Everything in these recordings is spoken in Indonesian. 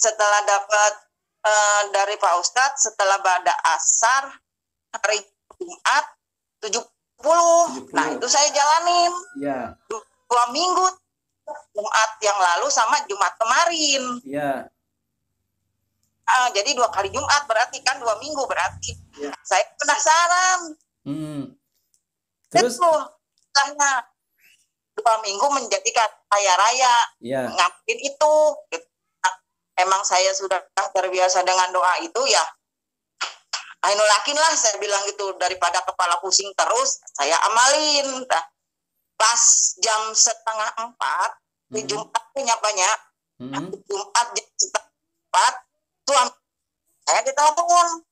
setelah dapat dari Pak Ustadz, setelah ba'da asar hari Jumat 70. Nah itu saya jalanin Ya. 2 minggu, Jumat yang lalu sama Jumat kemarin. Ya. Jadi 2 kali Jumat berarti kan 2 minggu berarti. Ya. Saya penasaran. Terus setelahnya 2 minggu menjadi kaya raya. Ya. Ngapain itu? Emang saya sudah terbiasa dengan doa itu ya. Ainul yakin lah saya bilang gitu, daripada kepala pusing terus saya amalin. Nah, pas jam 3:30 di Jumat punya banyak. Jumat jam 3:30 tuh saya ditelepon.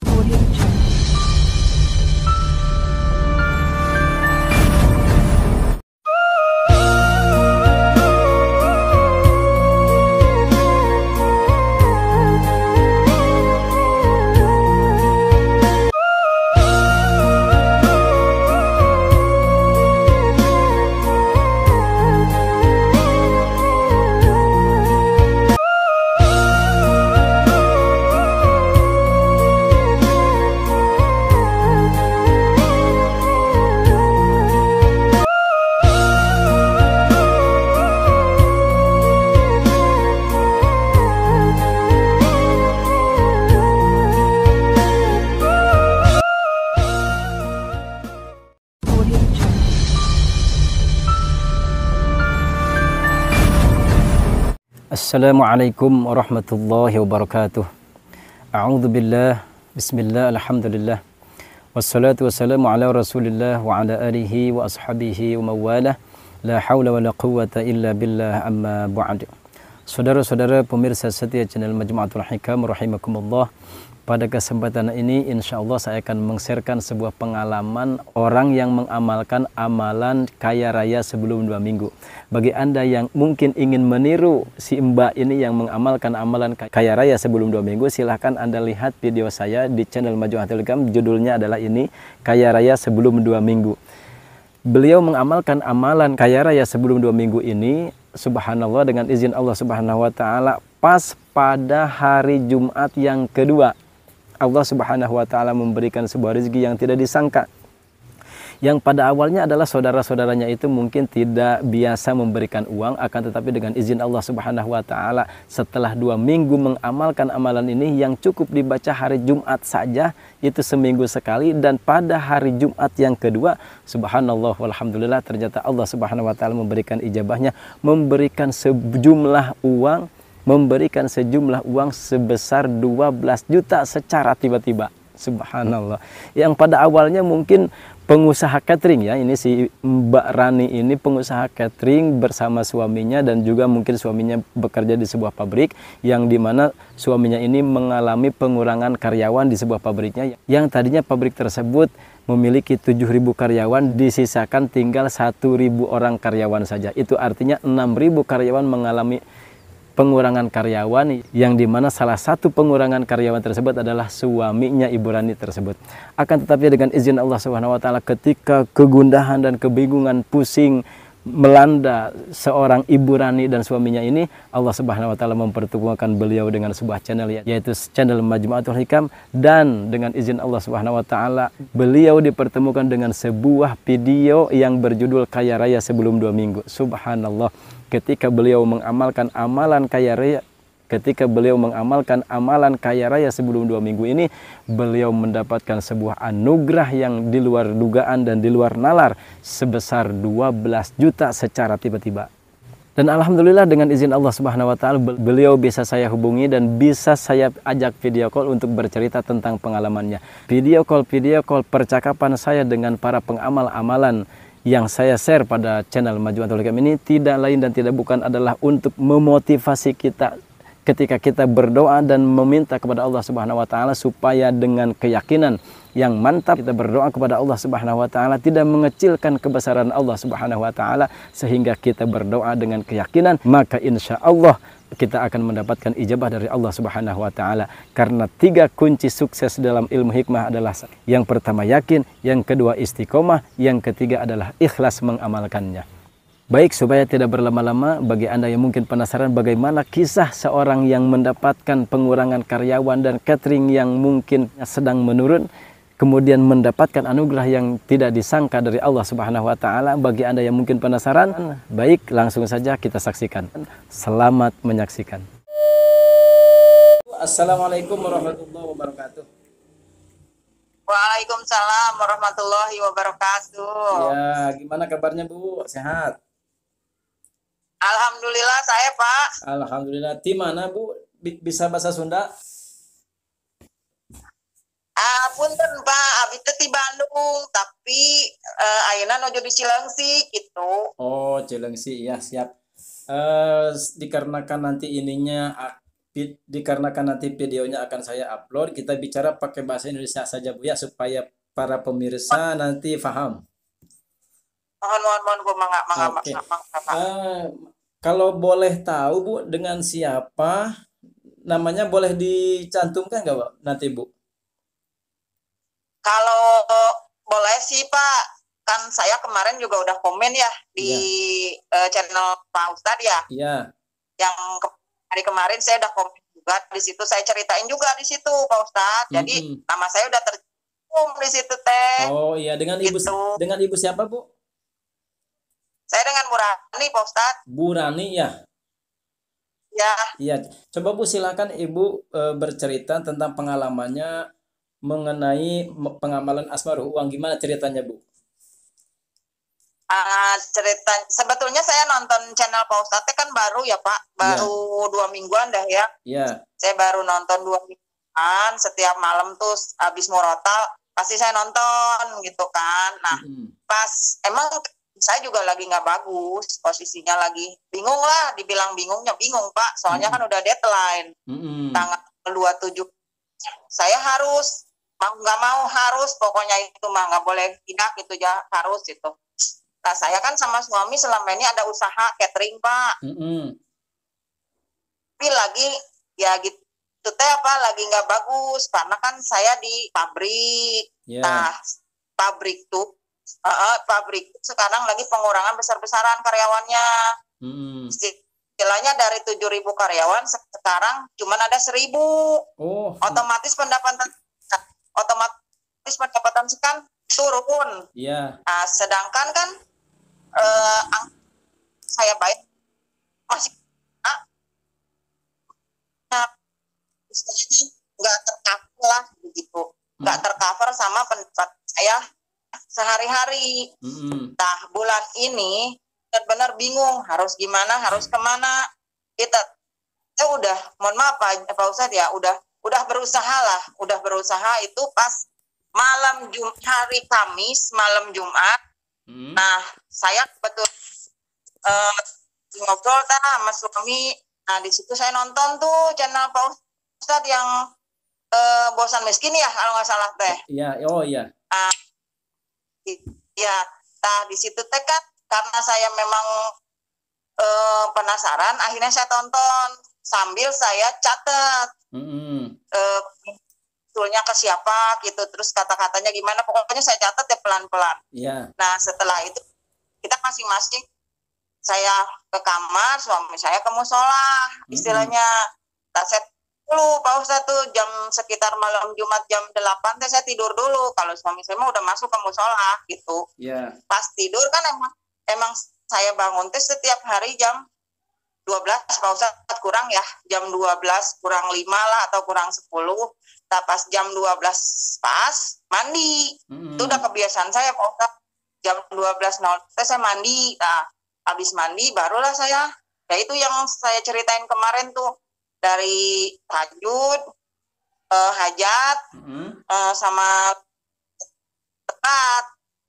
Assalamualaikum warahmatullahi wabarakatuh. A'udzubillah, bismillah, alhamdulillah. Wassalatu wassalamu ala rasulillah wa ala alihi wa ashabihi wa mawalah. La hawla wa la quwwata illa billah, amma ba'd. Saudara-saudara pemirsa setia channel Majmu'atul Hikam rahimakumullah. Pada kesempatan ini insyaallah saya akan meng-sharekan sebuah pengalaman orang yang mengamalkan amalan kaya raya sebelum 2 minggu. Bagi Anda yang mungkin ingin meniru si Mbak ini yang mengamalkan amalan kaya raya sebelum 2 minggu, silahkan Anda lihat video saya di channel Majmu'atul Hikam. Judulnya adalah ini, Kaya Raya Sebelum 2 Minggu. Beliau mengamalkan amalan kaya raya sebelum 2 minggu ini, subhanallah, dengan izin Allah subhanahu wa ta'ala, pas pada hari Jumat yang kedua. Allah subhanahu wa ta'ala memberikan sebuah rezeki yang tidak disangka. Yang pada awalnya adalah saudara-saudaranya itu mungkin tidak biasa memberikan uang, akan tetapi dengan izin Allah subhanahu wa ta'ala, setelah 2 minggu mengamalkan amalan ini yang cukup dibaca hari Jumat saja, itu seminggu sekali, dan pada hari Jumat yang kedua, subhanallah walhamdulillah, ternyata Allah subhanahu wa ta'ala memberikan ijabahnya, memberikan sejumlah uang sebesar 12 juta secara tiba-tiba. Subhanallah. Yang pada awalnya mungkin pengusaha catering ya, ini si Mbak Rani ini pengusaha catering bersama suaminya, dan juga mungkin suaminya bekerja di sebuah pabrik yang dimana suaminya ini mengalami pengurangan karyawan di sebuah pabriknya, yang tadinya pabrik tersebut memiliki 7.000 karyawan, disisakan tinggal 1.000 orang karyawan saja. Itu artinya 6.000 karyawan mengalami pengurangan karyawan, yang dimana salah satu pengurangan karyawan tersebut adalah suaminya Ibu Rani tersebut. Akan tetapi dengan izin Allah Subhanahu wa ta'ala, ketika kegundahan dan kebingungan pusing melanda seorang Ibu Rani dan suaminya ini, Allah Subhanahu wa ta'ala mempertemukan beliau dengan sebuah channel, yaitu channel Majmu'atul Hikam, dan dengan izin Allah Subhanahu wa ta'ala beliau dipertemukan dengan sebuah video yang berjudul Kaya Raya Sebelum 2 Minggu. Subhanallah. Ketika beliau mengamalkan amalan kaya raya sebelum 2 minggu ini, beliau mendapatkan sebuah anugerah yang di luar dugaan dan di luar nalar sebesar 12 juta secara tiba-tiba. Dan alhamdulillah dengan izin Allah Subhanahu wa ta'ala beliau bisa saya hubungi dan bisa saya ajak video call untuk bercerita tentang pengalamannya. Video call percakapan saya dengan para pengamal amalan yang saya share pada channel Majmu'atul Hikam ini tidak lain dan tidak bukan adalah untuk memotivasi kita ketika kita berdoa dan meminta kepada Allah Subhanahu wa ta'ala supaya dengan keyakinan yang mantap kita berdoa kepada Allah Subhanahu wa ta'ala, tidak mengecilkan kebesaran Allah Subhanahu wa ta'ala, sehingga kita berdoa dengan keyakinan, maka insya Allah kita akan mendapatkan ijabah dari Allah Subhanahu wa ta'ala. Karena 3 kunci sukses dalam ilmu hikmah adalah: yang pertama yakin, yang kedua istiqomah, yang ketiga adalah ikhlas mengamalkannya. Baik, supaya tidak berlama-lama, bagi Anda yang mungkin penasaran bagaimana kisah seorang yang mendapatkan pengurangan karyawan dan catering yang mungkin sedang menurun, kemudian mendapatkan anugerah yang tidak disangka dari Allah Subhanahu wa taala. Bagi Anda yang mungkin penasaran, baik, langsung saja kita saksikan. Selamat menyaksikan. Assalamualaikum warahmatullahi wabarakatuh. Waalaikumsalam warahmatullahi wabarakatuh. Ya, gimana kabarnya Bu? Sehat? Alhamdulillah saya Pak. Alhamdulillah. Di mana Bu? Bisa bahasa Sunda? Punten Pak, abis teh di Bandung, tapi ayeuna nuju di Cileungsi gitu. Oh, Cilengsi, ya siap. Dikarenakan nanti dikarenakan nanti videonya akan saya upload, kita bicara pakai bahasa Indonesia saja Bu ya, supaya para pemirsa nanti paham. Mohon Bu, mangga. Oke. Kalau boleh tahu Bu, dengan siapa namanya, boleh dicantumkan nggak Bu nanti Bu? Kalau boleh sih Pak, kan saya kemarin juga udah komen ya di channel Pak Ustadz ya. Iya. Yang hari kemarin saya udah komen juga di situ, saya ceritain juga di situ Pak Ustadz. Jadi nama saya udah tercantum di situ teh. Oh iya, dengan ibu gitu. Dengan ibu siapa Bu? Saya dengan Bu Rani Pak Ustadz. Bu Rani ya. Ya. Iya, coba Bu silakan Ibu bercerita tentang pengalamannya mengenai pengamalan Asmaul Uang. Gimana ceritanya Bu? Cerita sebetulnya saya nonton channel Pak Ustadz kan baru ya Pak, baru 2 mingguan dah ya. Iya. Saya baru nonton 2 mingguan, setiap malam tuh habis murotal pasti saya nonton gitu kan. Nah pas emang saya juga lagi nggak bagus, posisinya lagi bingung lah, dibilang bingung Pak, soalnya kan udah deadline tanggal 27. Saya harus nggak mau harus, pokoknya itu mah nggak boleh tidak gitu ya, harus itu. Nah saya kan sama suami selama ini ada usaha catering Pak, tapi lagi ya gitu teh apa, lagi nggak bagus karena kan saya di pabrik. Nah pabrik tuh sekarang lagi pengurangan besar-besaran karyawannya. Istilahnya dari 7.000 karyawan sekarang cuma ada 1.000. Otomatis pendapatan sekarang turun. Nah, sedangkan kan saya bayar masih nggak tercover lah begitu, nggak tercover sama pendapatan saya sehari-hari. Nah bulan ini benar-benar bingung harus gimana, harus kemana. Kita udah, mohon maaf Pak Ustadz ya, udah berusaha itu pas malam hari Kamis, malam Jumat. Nah saya betul ngobrol sama suami. Nah di situ saya nonton tuh channel Pak Ustadz yang bosan miskin ya kalau nggak salah teh. Iya, oh iya. Iya, nah di situ teh kan karena saya memang penasaran, akhirnya saya tonton sambil saya catat betulnya ke siapa gitu, terus kata-katanya gimana, pokoknya saya catat ya pelan-pelan. Nah setelah itu kita masing-masing, saya ke kamar, suami saya ke musola istilahnya. Nah, saya dulu Pak Ustadz tuh sekitar malam Jumat jam 8 saya tidur dulu, kalau suami saya udah masuk ke musola gitu. Pas tidur kan emang saya bangun teh setiap hari jam 12 Pak Ustadz, kurang ya, jam 12 kurang 5 lah atau kurang 10. Nah, pas jam 12 pas mandi. Itu udah kebiasaan saya Pak Ustadz, jam 12.00 saya mandi. Nah habis mandi barulah saya, ya itu yang saya ceritain kemarin tuh, dari tahajud, hajat, sama tekat.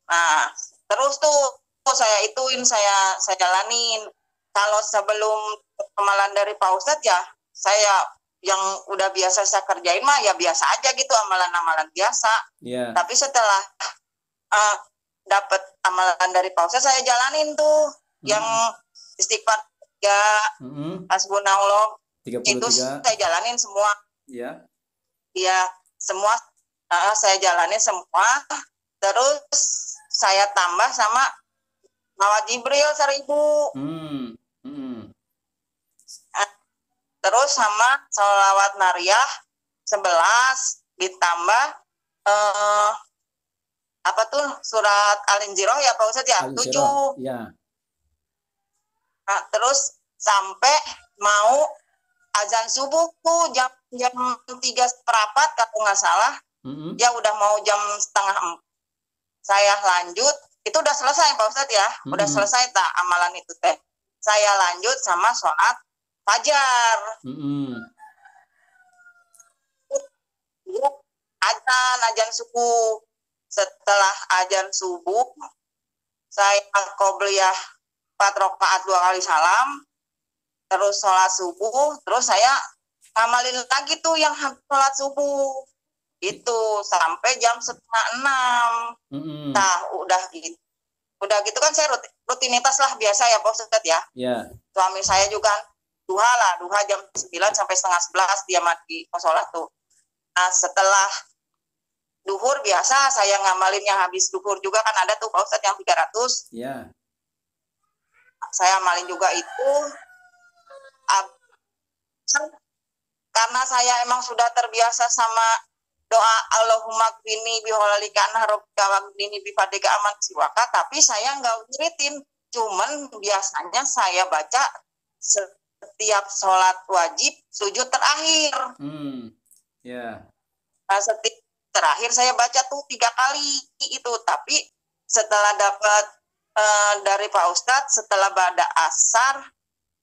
Nah terus tuh saya ituin, saya jalanin. Kalau sebelum amalan dari Pak Ustadz ya, saya yang udah biasa saya kerjain mah ya biasa aja gitu, amalan-amalan biasa. Tapi setelah dapat amalan dari Pak Ustadz, saya jalanin tuh yang istighfar ya, hasbunallah, itu saya jalanin semua. Iya, semua saya jalanin semua. Terus saya tambah sama Lawat Jibril 1000. Terus sama sholawat nariyah 11 ditambah apa tuh surat Al-Insyirah ya Pak Ustadz ya, 7. Ya. Nah, terus sampai mau azan subuh tuh jam 3:15 kalau nggak salah. Ya udah mau jam 3:30. Saya lanjut, itu udah selesai Pak Ustadz ya, udah selesai tak amalan itu teh. Saya lanjut sama sholat fajar. Azan subuh. Setelah azan subuh, saya qobliyah 4 rakaat 2 kali salam, terus sholat subuh, terus saya ngamalin lagi tuh yang sholat subuh itu sampai jam 5:30. Nah udah gitu kan saya rutinitas lah biasa ya Pak Ustadz ya. Suami saya juga duha jam 9 sampai 10:30 dia mati mau sholat tuh. Nah setelah duhur biasa saya ngamalin yang habis duhur juga kan ada tuh Pak Ustadz yang 300. Saya amalin juga itu. Karena saya emang sudah terbiasa sama doa Allahumma qini biholalika rabbika wa qini bifadlika aman siwaka, tapi saya nggak wiritin, cuman biasanya saya baca setiap sholat wajib sujud terakhir. Nah, setiap terakhir saya baca tuh 3 kali itu, tapi setelah dapat dari Pak Ustadz setelah ba'da asar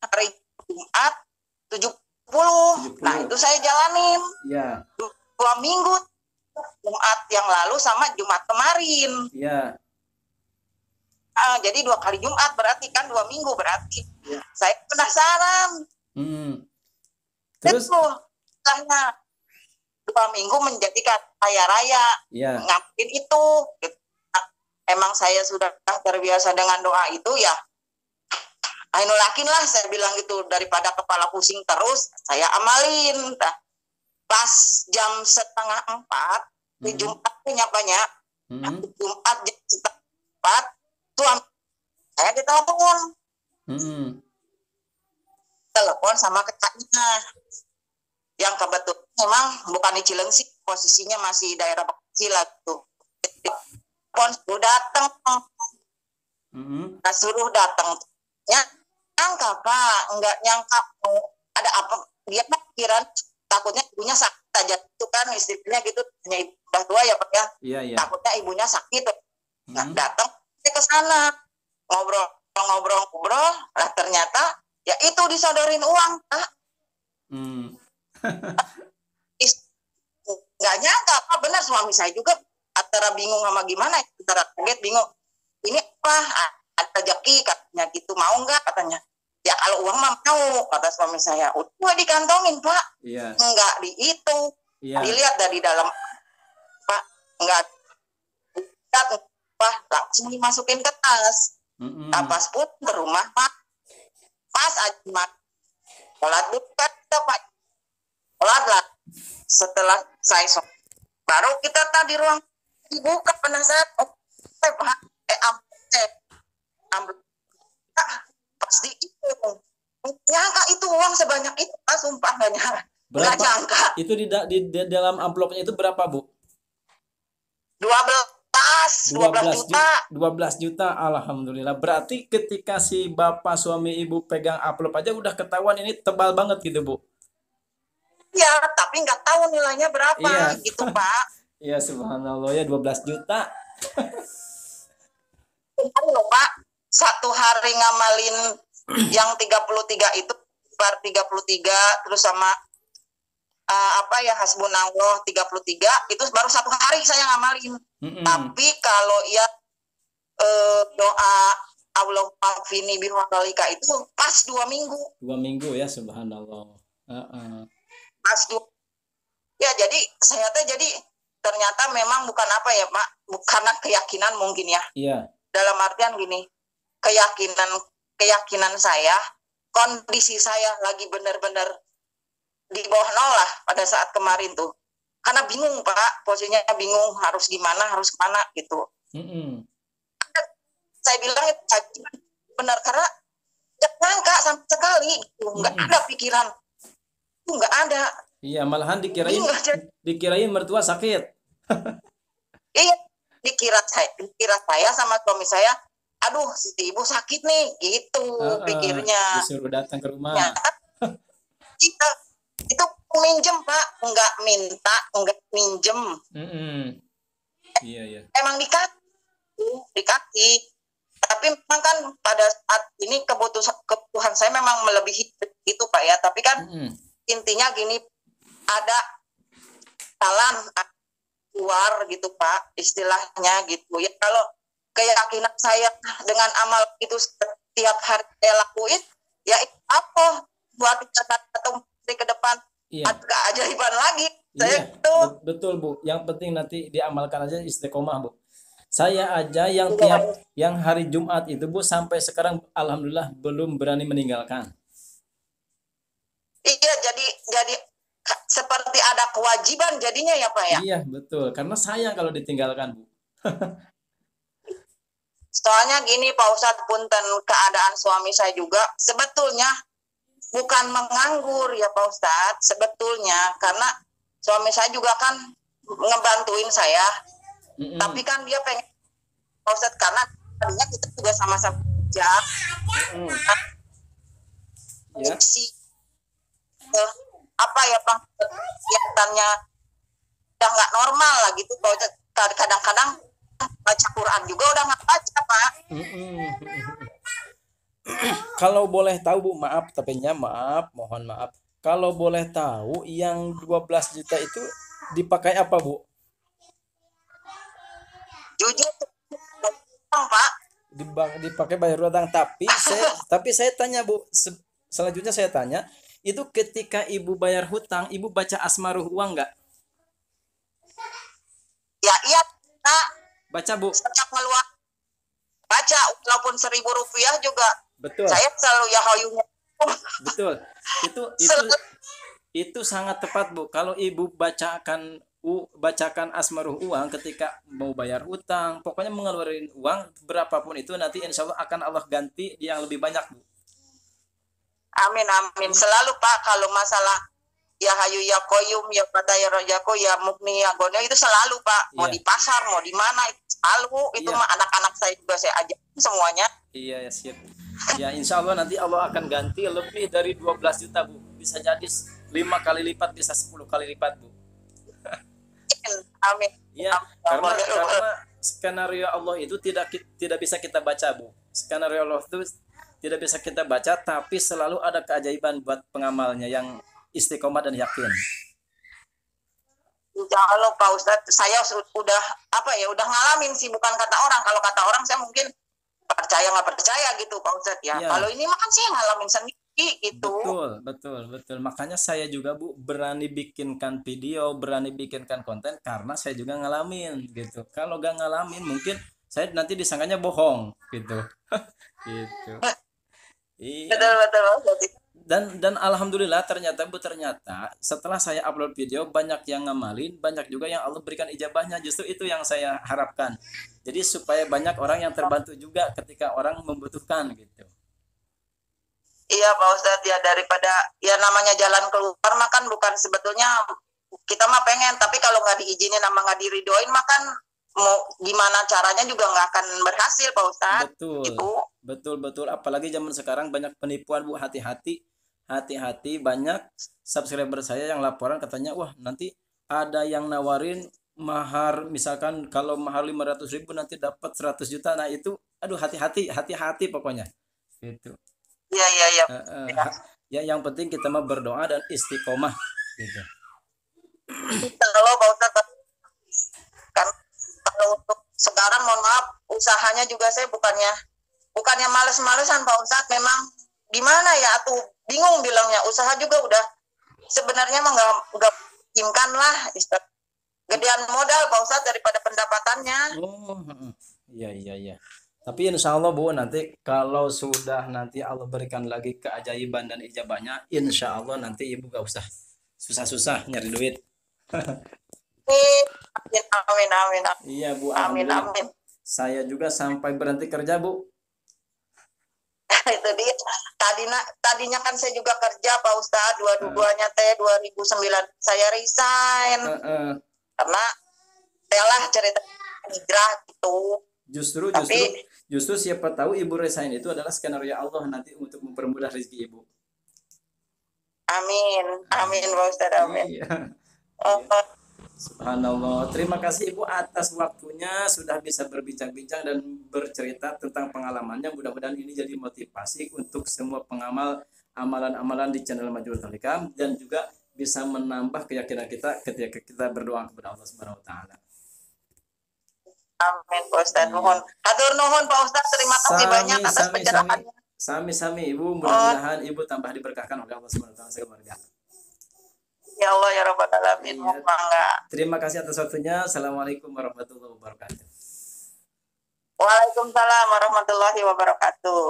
hari Jumat 70. Nah itu saya jalanin 2 minggu, Jumat yang lalu sama Jumat kemarin. Jadi 2 kali Jumat berarti kan 2 minggu berarti. Saya penasaran. Terus setelahnya 2 minggu menjadikan kaya raya. Ngapain itu? Emang saya sudah terbiasa dengan doa itu ya. Ainul yakin lah saya bilang gitu, daripada kepala pusing terus saya amalin. Nah, pas jam 3:30 di Jumat nyapanya, Jumat jam 3:30 suami saya ditelepon. Telepon sama kakaknya yang kebetulan memang bukan di Cilengsi, posisinya masih daerah Bekasi lah tuh. Telepon suruh datang. Nah, suruh datang ya kakak nggak nyangka ada apa, dia pikiran takutnya ibunya sakit aja itu kan istrinya gitu, hanya ibu udah tua ya Pak ya. Takutnya ibunya sakit. Nah, datang ke sana ngobrol lah, ternyata ya itu disodorin uang Pak. Nggak nyangka Pak, benar suami saya juga antara bingung sama gimana, antara kaget bingung, ini apa ada rezeki katanya gitu, mau nggak katanya. Ya kalau uang mah mau kata suami saya. Udah dikantongin Pak. Enggak dihitung. Dilihat dari dalam Pak, enggak Pak, langsung dimasukin ke tas. Pas pun ke rumah Pak, pas aja Pak sholat bukan Pak, sholat lah. Setelah saya sholat baru kita tadi ruang dibuka, penasaran Pak pasti itu nyangka itu uang sebanyak itu Pak, sumpah nggak nyangka. Itu di dalam amplopnya itu berapa Bu? 12 juta. 12 juta, alhamdulillah. Berarti ketika si bapak suami ibu pegang amplop aja udah ketahuan ini tebal banget gitu Bu? Iya, tapi nggak tahu nilainya berapa gitu Pak. Iya subhanallah ya, 12 juta. Pak, satu hari ngamalin yang 33 itu bar 33 terus sama hasbunallah 33 itu baru satu hari saya ngamalin. Tapi kalau ya doa Allahumma qini biholalika itu pas 2 minggu. 2 minggu ya subhanallah. Pas ya jadi saya jadi ternyata memang bukan apa ya Pak, karena keyakinan mungkin ya. Dalam artian gini, keyakinan saya, kondisi saya lagi benar-benar di bawah nol lah pada saat kemarin tuh. Karena bingung Pak, posisinya bingung harus gimana, harus kemana gitu. saya bilang itu benar, karena nggak nyangka sama sekali gitu. Nggak ada pikiran itu, nggak ada. Iya, malahan Bingung aja. dikirain mertua sakit. Iya, dikira saya sama suami saya, aduh si ibu sakit nih, gitu pikirnya. Disuruh datang ke rumah. Ternyata kita itu minjem Pak, nggak minta, nggak minjem. Iya. Emang dikasih. Tapi memang kan pada saat ini kebutuhan saya memang melebihi itu Pak ya. Tapi kan intinya gini, ada jalan keluar gitu Pak, istilahnya gitu ya. Kalau keyakinan saya dengan amal itu setiap hari saya lakuin, ya itu apa buat atau ke depan ada keajaiban lagi. Iya, betul Bu. Yang penting nanti diamalkan aja, istiqomah Bu. Saya aja yang hari Jumat itu Bu sampai sekarang alhamdulillah belum berani meninggalkan. Iya, jadi seperti ada kewajiban jadinya ya Pak ya. Iya betul, karena sayang kalau ditinggalkan Bu. Soalnya gini Pak Ustadz, punten, keadaan suami saya juga sebetulnya bukan menganggur ya Pak Ustadz, sebetulnya karena suami saya juga kan ngebantuin saya. Tapi kan dia pengen Pak Ustadz, karena tadinya kita juga sama-sama kerja. Apa ya Pak, kegiatannya udah nggak normal lah gitu Pak Ustadz. Kadang-kadang baca Quran juga udah nggak baca Pak. Kalau boleh tahu Bu, maaf mohon maaf. Kalau boleh tahu yang 12 juta itu dipakai apa Bu? Jujur Pak, dipakai bayar utang. Tapi saya tanya Bu, selanjutnya saya tanya, itu ketika Ibu bayar hutang, Ibu baca asmaruh uang nggak? Ya iya Pak. Baca Bu. Setiap ngeluar baca, walaupun Rp1.000 juga. Betul. Saya selalu ya hayunya. Betul. Itu sangat tepat Bu. Kalau Ibu bacakan asmaruh uang ketika mau bayar hutang, pokoknya mengeluarkan uang berapapun itu, nanti insya Allah akan Allah ganti yang lebih banyak Bu. Amin. Selalu Pak, kalau masalah ya hayu ya koyum ya kata ya rojako ya mukni ya gono itu selalu Pak. Mau di pasar, mau di mana itu selalu. Itu mah anak-anak saya juga saya ajarin semuanya. Iya ya, siap. Ya insya Allah nanti Allah akan ganti lebih dari 12 juta Bu. Bisa jadi 5 kali lipat, bisa 10 kali lipat Bu. Amin. Ya, karena skenario Allah itu tidak bisa kita baca Bu. Skenario Allah itu tidak bisa kita baca, tapi selalu ada keajaiban buat pengamalnya yang istiqomah dan yakin. Insya Allah Pak Ustadz, saya udah ngalamin sih, bukan kata orang. Kalau kata orang saya mungkin percaya nggak percaya gitu Pak Ustadz ya. Kalau ini mah kan saya ngalamin sendiri gitu. Betul. Makanya saya juga Bu berani bikinkan video, berani bikinkan konten karena saya juga ngalamin gitu. Kalau nggak ngalamin mungkin saya nanti disangkanya bohong gitu. Gitu. Iya. Betul. Dan alhamdulillah ternyata setelah saya upload video banyak yang ngamalin, banyak juga yang Allah berikan ijabahnya. Justru itu yang saya harapkan. Jadi supaya banyak orang yang terbantu juga ketika orang membutuhkan gitu. Iya Pak Ustadz ya, daripada ya namanya jalan keluar mah kan bukan sebetulnya kita mah pengen, tapi kalau nggak diizinin sama nggak diridoin mah kan mau gimana caranya juga nggak akan berhasil Pak Ustadz. Betul. Apalagi zaman sekarang banyak penipuan Bu, hati-hati banyak subscriber saya yang laporan katanya, wah nanti ada yang nawarin mahar, misalkan kalau mahar 500.000 nanti dapat 100 juta. Nah itu aduh, hati-hati pokoknya gitu. Iya. Ya yang penting kita mah berdoa dan istiqomah gitu. Kalau Pak Ustadz kan, kalau untuk sekarang mohon maaf, usahanya juga saya bukannya males-malesan Pak Ustadz, memang gimana ya, atuh bingung bilangnya, usaha juga udah sebenarnya mah nggak imkan lah, gedean modal Pak Ustadz daripada pendapatannya. Iya. Tapi insya Allah Bu, nanti kalau sudah nanti Allah berikan lagi keajaiban dan ijabahnya, insya Allah nanti Ibu gak usah susah-susah nyari duit. Amin. Iya Bu, amin. Saya juga sampai berhenti kerja, Bu. Itu dia. Tadinya kan saya juga kerja Pak Ustadz, dua-duanya teh 2009 saya resign karena telah cerita hijrah gitu. Justru siapa tahu Ibu resign itu adalah skenario Allah nanti untuk mempermudah rezeki Ibu. Amin, amin Pak Ustadz, amin. Iya. Subhanallah. Terima kasih Ibu atas waktunya, sudah bisa berbincang-bincang dan bercerita tentang pengalamannya. Mudah-mudahan ini jadi motivasi untuk semua pengamal amalan-amalan di channel Majmu'ul Hikam dan juga bisa menambah keyakinan kita ketika kita berdoa kepada Allah Subhanahu wa taala. Amin Pak Ustadz, mohon. Hatur nuhun Pak Ustadz, terima kasih banyak atas pencerahannya. Sami-sami Ibu, mudah-mudahan Ibu tambah diberkahkan oleh Allah Subhanahu wa taala sekeluarga. Ya Allah ya Rabbal alamin. Terima kasih atas waktunya. Assalamualaikum warahmatullahi wabarakatuh. Waalaikumsalam warahmatullahi wabarakatuh.